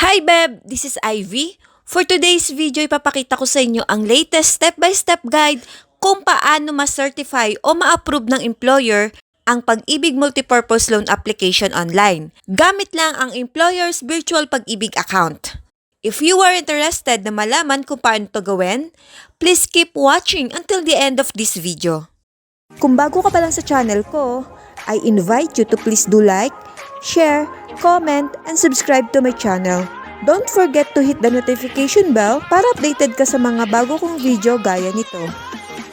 Hi Beb! This is Ivy. For today's video, ipapakita ko sa inyo ang latest step-by-step guide kung paano ma-certify o ma-approve ng employer ang Pag-ibig Multipurpose Loan Application online. Gamit lang ang employer's virtual Pag-ibig account. If you are interested na malaman kung paano ito gawin, please keep watching until the end of this video. Kung bago ka pa lang sa channel ko, I invite you to please do like, share, comment, and subscribe to my channel. Don't forget to hit the notification bell para updated ka sa mga bago kong video gaya nito.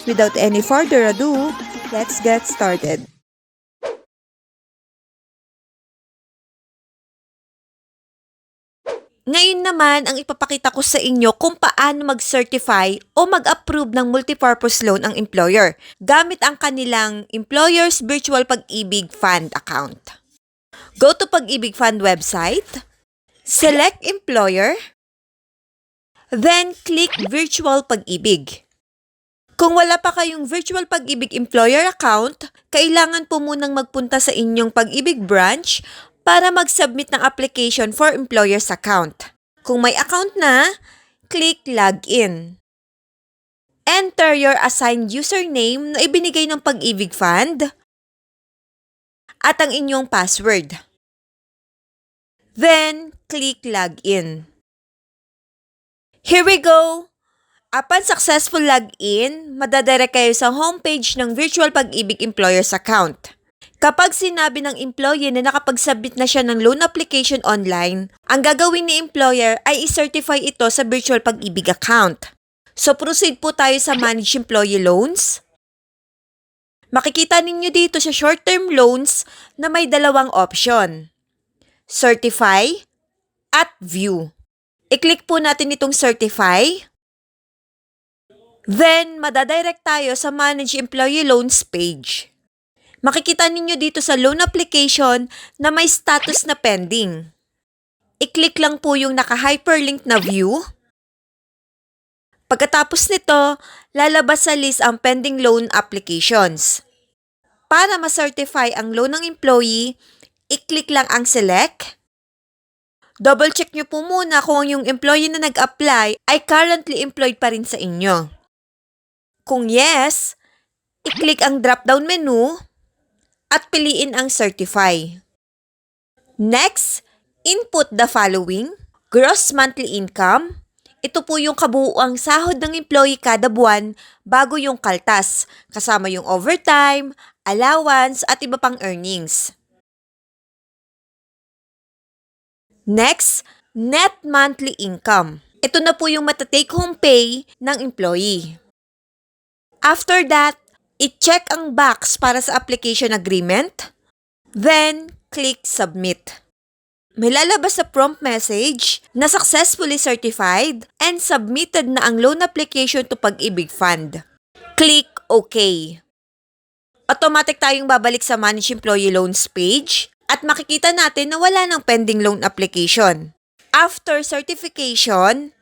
Without any further ado, let's get started. Ngayon naman, ang ipapakita ko sa inyo kung paano mag-certify o mag-approve ng multipurpose loan ang employer gamit ang kanilang Employer's Virtual Pag-ibig Fund account. Go to Pag-ibig Fund website, select Employer, then click Virtual Pag-ibig. Kung wala pa kayong Virtual Pag-ibig Employer account, kailangan po munang magpunta sa inyong Pag-ibig branch para mag-submit ng application for employer's account. Kung may account na, click Login. Enter your assigned username na ibinigay ng Pag-ibig Fund at ang inyong password. Then, click Login. Here we go! Upon successful login, madadirect kayo sa homepage ng Virtual Pag-ibig Employer's account. Kapag sinabi ng employee na nakapag-submit na siya ng loan application online, ang gagawin ni employer ay i-certify ito sa Virtual Pag-ibig account. So proceed po tayo sa Manage Employee Loans. Makikita ninyo dito sa short-term loans na may dalawang option, Certify at View. I-click po natin itong Certify. Then, madadirect tayo sa Manage Employee Loans page. Makikita ninyo dito sa loan application na may status na pending. I-click lang po yung naka-hyperlink na view. Pagkatapos nito, lalabas sa list ang pending loan applications. Para ma-certify ang loan ng employee, i-click lang ang select. Double check nyo po muna kung yung employee na nag-apply ay currently employed pa rin sa inyo. Kung yes, i-click ang drop-down menu at piliin ang Certify. Next, input the following. Gross monthly income. Ito po yung kabuuang sahod ng employee kada buwan bago yung kaltas, kasama yung overtime, allowance at iba pang earnings. Next, net monthly income. Ito na po yung mata-take home pay ng employee. After that, i-check ang box para sa application agreement, then click Submit. May lalabas sa prompt message na successfully certified and submitted na ang loan application to Pag-ibig Fund. Click OK. Automatic tayong babalik sa Manage Employee Loans page at makikita natin na wala ng pending loan application. After certification,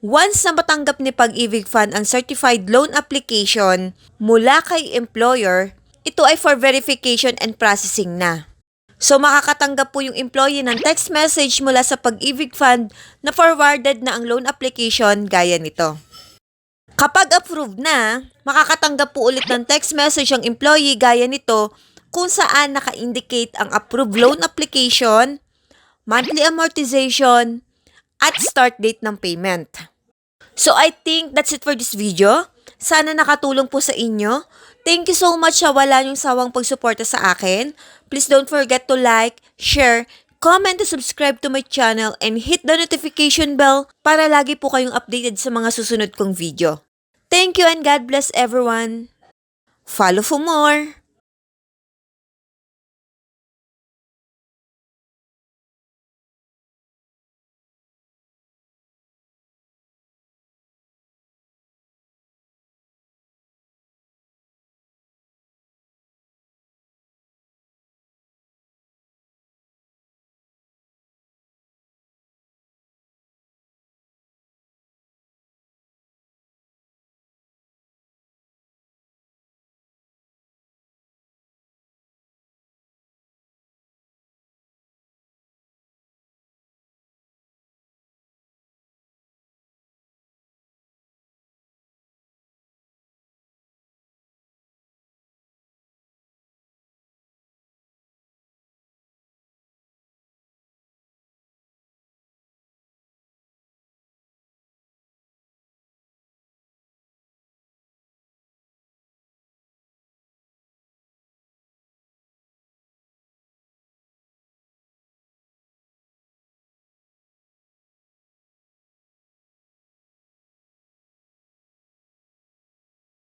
once na matanggap ni Pag-ibig Fund ang certified loan application mula kay employer, ito ay for verification and processing na. So makakatanggap po yung employee ng text message mula sa Pag-ibig Fund na forwarded na ang loan application gaya nito. Kapag approved na, makakatanggap po ulit ng text message ang employee gaya nito kung saan naka-indicate ang approved loan application, monthly amortization, at start date ng payment. So I think that's it for this video. Sana nakatulong po sa inyo. Thank you so much sa wala niyong sawang pagsuporta sa akin. Please don't forget to like, share, comment, and subscribe to my channel and hit the notification bell para lagi po kayong updated sa mga susunod kong video. Thank you and God bless everyone. Follow for more.